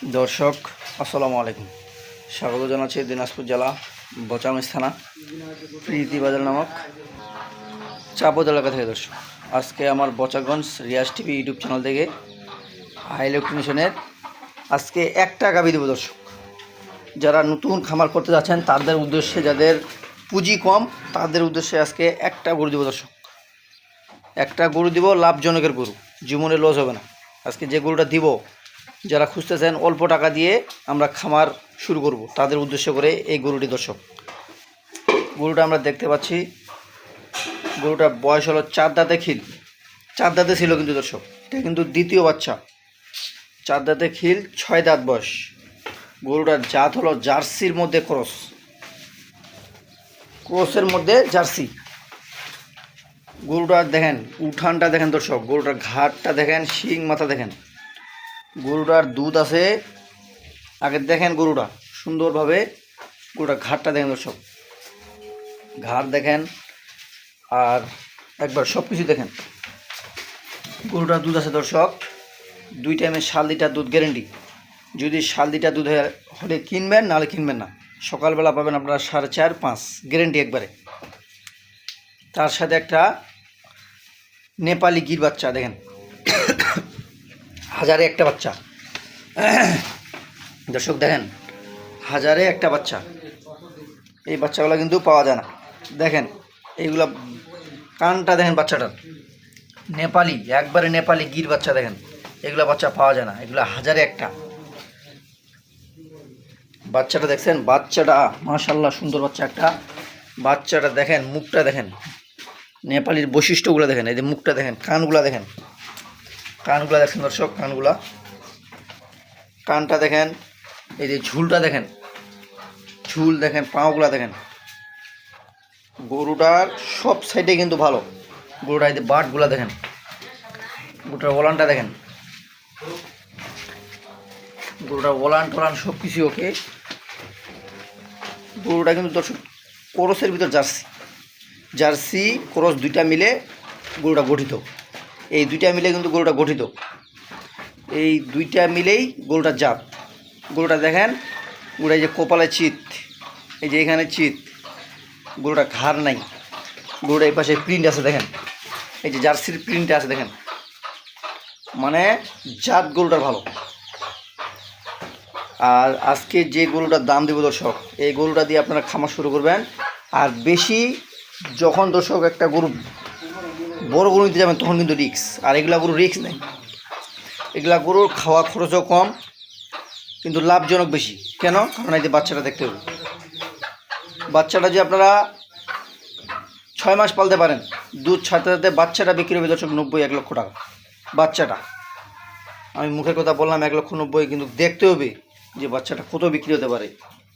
দর্শক আসসালামু আলাইকুম, স্বাগত জানাচ্ছি দিনাজপুর জেলা বচামিস থানা প্রীতি বাজার নামক চাপদ এলাকা থেকে। দর্শক আজকে আমার Bochaganj Riaz TV YouTube channel থেকে হাই ইলেকট্রিশিয়ানের আজকে একটা গাভী দেব। দর্শক যারা নতুন খামার করতে যাচ্ছেন তাদের উদ্দেশ্যে, যাদের পুঁজি কম তাদের উদ্দেশ্যে আজকে একটা গরু দেব। দর্শক একটা গরু দিব, লাভজনকের গরু, জীবনে লস হবে না। আজকে যে গরুটা দিব, যারা খুঁজতেছেন অল্প টাকা দিয়ে আমরা খামার শুরু করব তাদের উদ্দেশ্য করে এই গরুটি। দর্শক গরুটা আমরা দেখতে পাচ্ছি, গরুটার বয়স হলো 4 দাঁতে খিল। 4 দাঁতে ছিল কিন্তু দর্শক, এটা কিন্তু দ্বিতীয় বাচ্চা। 4 দাঁতে খিল, 6 দাঁত বয়স। গরুটার জাত হলো জার্সির মধ্যে ক্রসের মধ্যে জার্সি। গরুটার দেখেন উঠানটা দেখেন দর্শক, গরুটার ঘাটটা দেখেন, শিং মাথা দেখেন। গরুটার দুধ আছে, আগে দেখেন গরুটা সুন্দরভাবে, গরুটার ঘাটটা দেখেন দর্শক, ঘাট দেখেন আর একবার সব কিছু দেখেন। গরুটার দুধ আছে দর্শক, 2 টাইমে 7 লিটার দুধ গ্যারেন্টি। যদি 7 লিটার দুধ হলে কিনবেন, নাহলে কিনবেন না। সকালবেলা পাবেন আপনারা 4.5-5 গ্যারেন্টি একবারে। তার সাথে একটা নেপালি গির বাচ্চা দেখেন, হাজারে একটা বাচ্চা। দর্শক দেখেন, হাজারে একটা বাচ্চা। এই বাচ্চাগুলো কিন্তু পাওয়া যায় না। দেখেন এইগুলা কানটা দেখেন বাচ্চাটার, নেপালি, একবারে নেপালি গির বাচ্চা দেখেন। এগুলা বাচ্চা পাওয়া যায় না, এগুলা হাজারে একটা। বাচ্চাটা দেখছেন, বাচ্চাটা মাশাআল্লাহ সুন্দর বাচ্চা একটা। বাচ্চাটা দেখেন, মুখটা দেখেন, নেপালির বৈশিষ্ট্যগুলো দেখেন। এই যে মুখটা দেখেন, কানগুলা দেখেন, কানগুলা দেখেন দর্শক, কানটা দেখেন, এই যে ঝুলটা দেখেন, ঝুল দেখেন, পাওগুলা দেখেন। গরুটার সব সাইডে কিন্তু ভালো। গরুটার এই যে বাটগুলা দেখেন, গরুটার ওলানটা দেখেন, গরুটার ওলান টোলান সব কিছু ওকে। গরুটা কিন্তু দর্শক ক্রসের ভিতর জার্সি ক্রস, 2টা মিলে গরুটা গঠিত। এই 2টা মিলে কিন্তু গরুটা গঠিত, এই 2টা মিলেই গরুটার জাত। গরুটা দেখেন, গরুটা এই যে কপালে চিত, এই যে এখানে চিত, গরুটা ঘাড় নাই। গরুটা এই পাশে প্রিন্ট আছে দেখেন, এই যে জার্সির প্রিন্টটা আছে দেখেন, মানে জাত গরুটার ভালো। আর আজকে যে গরুটার দাম দেব দর্শক, এই গরুটা দিয়ে আপনারা খামার শুরু করবেন। আর বেশি যখন দর্শক একটা গরু, বড় গরু নিতে যাবেন, তখন কিন্তু রিক্স। আর এগুলা গরু রিক্স নেই, এগুলা গরুর খাওয়া খরচও কম, কিন্তু লাভজনক বেশি। কেন? কারণ এই যে বাচ্চাটা দেখতে হবে, বাচ্চাটা যে আপনারা 6 মাস পালতে পারেন, দুধ ছাড়তে ছাড়তে বাচ্চাটা বিক্রি হবে দর্শক 90-1 লক্ষ টাকা। বাচ্চাটা, আমি মুখের কথা বললাম 1,90,000, কিন্তু দেখতে হবে যে বাচ্চাটা কত বিক্রি হতে পারে,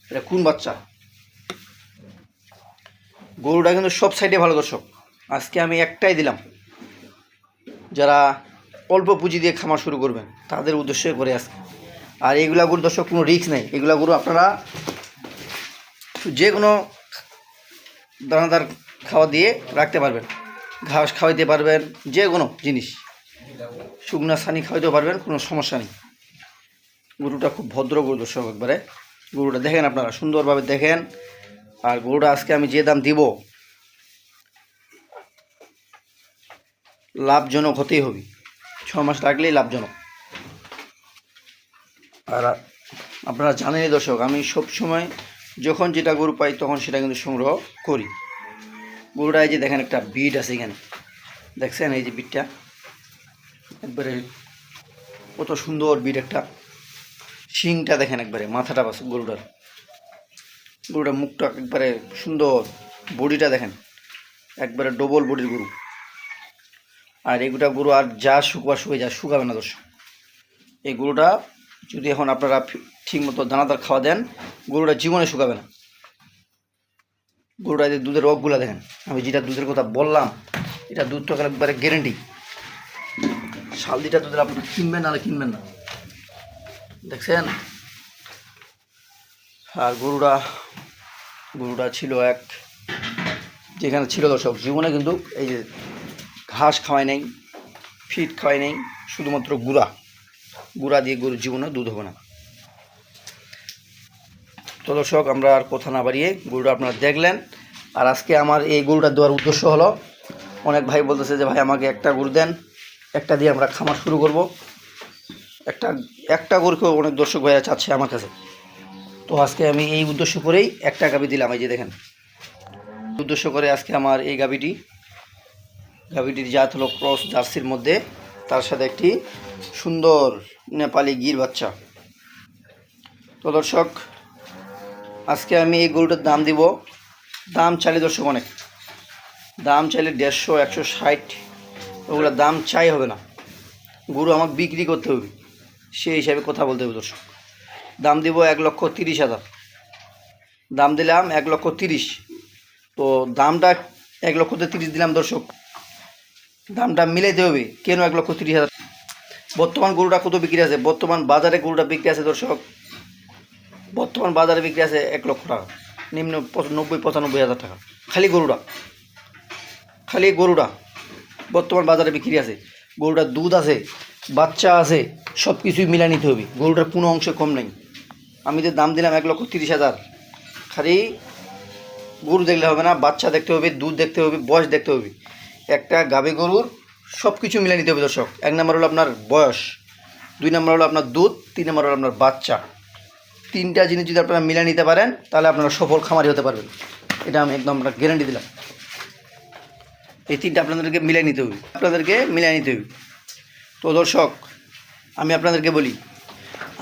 এটা কোন বাচ্চা। গরুটা কিন্তু সব সাইডে ভালো দর্শক। আজকে আমি একটাই দিলাম, যারা অল্প পুঁজি দিয়ে খামার শুরু করবেন তাদের উদ্দেশ্যে করে আজকে। আর এইগুলা গরু দর্শক কোনো রিস্ক নেই, এগুলা গরু আপনারা যে কোনো দানাদার খাওয়া দিয়ে রাখতে পারবেন, ঘাস খাওয়াইতে পারবেন, যে কোনো জিনিস, শুকনা ছানি খাওয়াইতেও পারবেন, কোনো সমস্যা নেই। গরুটা খুব ভদ্র গরু দর্শক, একবারে গরুটা দেখেন, আপনারা সুন্দরভাবে দেখেন। আর গরুটা আজকে আমি যে দাম দিব, লাভজনক হতেই হবে। 6 মাস লাগলেই লাভজনক। আর আপনারা জানেনই দর্শক, আমি সব সময় যখন যেটা গরু পাই তখন সেটা কিন্তু সংগ্রহ করি। গরুটা এই যে দেখেন, একটা বিট আছে এখানে, দেখছেন এই যে বিটটা, একবারে কত সুন্দর বিট একটা। শিংটা দেখেন, একবারে মাথাটা বাস গরুটার মুখটা একবারে সুন্দর, বডিটা দেখেন, একবারে ডবল বডির গরু। আর এগুলা গরু আর যা শুকিয়ে যা শুকাবে না দর্শক। এই গরুটা যদি এখন আপনারা ঠিকমতো দানাদার খাওয়া দেন, গরুটা জীবনে শুকাবে না। গরুটা যে দুধের রগগুলা দেখেন, আমি যেটা দুধের কথা বললাম, এটা দুধটা একবারে গ্যারেন্টি। 7 লিটার দুধের আপনারা কিনবেন, নাহলে কিনবেন না। দেখছেন। আর গরুটা ছিল এক, যেখানে ছিল দর্শক, জীবনে কিন্তু এই যে ঘাস খাওয়াই নেই, ফিট খাওয়াই নেই, শুধুমাত্র গুঁড়া দিয়ে গরুর জীবনে দুধ হবে না। তো দর্শক, আমরা আর কথা না বাড়িয়ে গরুটা আপনারা দেখলেন। আর আজকে আমার এই গরুটা দেওয়ার উদ্দেশ্য হলো, অনেক ভাই বলতেছে যে ভাই আমাকে একটা গরু দেন, একটা দিয়ে আমরা খামার শুরু করব। একটা গরুকে অনেক দর্শক ভাইরা চাচ্ছে আমার কাছে। তো আজকে আমি এই উদ্দেশ্য করেই একটা গাভী দিলাম। এই যে দেখেন, উদ্দেশ্য করে আজকে আমার এই গাভীটির জাত হলো ক্রস জার্সির মধ্যে, তার সাথে একটি সুন্দর নেপালি গির বাচ্চা। তো দর্শক, আজকে আমি এই গরুটার দাম দিব, দাম চাইলে দর্শক অনেক, দাম চাইলে 150, 160, ওগুলো দাম চাই হবে না। গরু আমাকে বিক্রি করতে হবে, সেই হিসাবে কথা বলতে হবে দর্শক। দাম দিব 1,30,000, দাম দিলাম 1,30,000। তো দামটা 1,30,000 দিলাম দর্শক, দামটা মিলাইতে হবে। কেন 1,30,000? বর্তমান গরুটা কত বিক্রি আছে? বর্তমান বাজারে গরুটা বিক্রি আছে দর্শক, বর্তমান বাজারে বিক্রি আছে 1 লক্ষ টাকা, নিম্ন 90-95,000 টাকা। খালি গরুটা বর্তমান বাজারে বিক্রি আছে। গরুটার দুধ আছে, বাচ্চা আছে, সব কিছুই মিলা নিতে হবে। গরুটার কোনো অংশে কম নেই। আমি যে দাম দিলাম 1,30,000, খালি গরু দেখলে হবে না, বাচ্চা দেখতে হবে, দুধ দেখতে হবে, বয়স দেখতে হবে। একটা গাভী গরুর সব কিছু মিলে নিতে হবে দর্শক। 1 নম্বর হলো আপনার বয়স, 2 নম্বর হলো আপনার দুধ, 3 নম্বর হলো আপনার বাচ্চা। 3টা জিনিস যদি আপনারা মিলে নিতে পারেন, তাহলে আপনারা সফল খামারি হতে পারবেন। এটা আমি একদম গ্যারান্টি দিলাম। এই 3টা আপনাদেরকে মিলে নিতে হবে, তো দর্শক, আমি আপনাদেরকে বলি,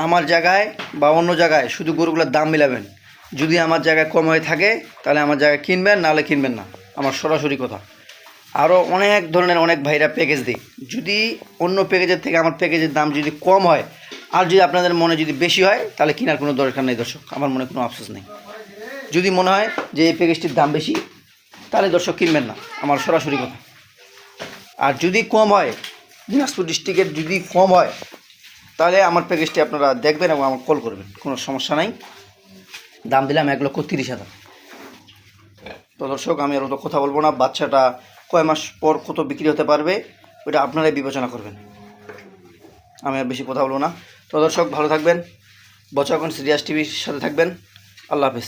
আমার জায়গায় বা অন্য জায়গায় শুধু গরুগুলোর দাম মিলাবেন। যদি আমার জায়গায় কম হয়ে থাকে, তাহলে আমার জায়গায় কিনবেন, নাহলে কিনবেন না। আমার সরাসরি কথা। আরও অনেক ধরনের অনেক ভাইরা প্যাকেজ দিই, যদি অন্য প্যাকেজের থেকে আমার প্যাকেজের দাম যদি কম হয়, আর যদি আপনাদের মনে যদি বেশি হয়, তাহলে কেনার কোনো দরকার নেই দর্শক। আমার মনে কোনো আফসোস নেই। যদি মনে হয় যে এই প্যাকেজটির দাম বেশি, তাহলে দর্শক কিনবেন না, আমার সরাসরি কথা। আর যদি কম হয়, দিনাজপুর ডিস্ট্রিক্টের যদি কম হয়, তাহলে আমার প্যাকেজটি আপনারা দেখবেন এবং আমাকে কল করবেন, কোনো সমস্যা নাই। দাম দিলাম 1,30,000। তো দর্শক, আমি আর অত কথা বলবো না। বাচ্চাটা কয় মাস পর কত বিক্রি হতে পারবে, ওইটা আপনারাই বিবেচনা করবেন। আমি আর বেশি কথা বলবো না। তো দর্শক, ভালো থাকবেন, বচাগঞ্জ রিয়াজ টিভির সাথে থাকবেন। আল্লাহ হাফেজ।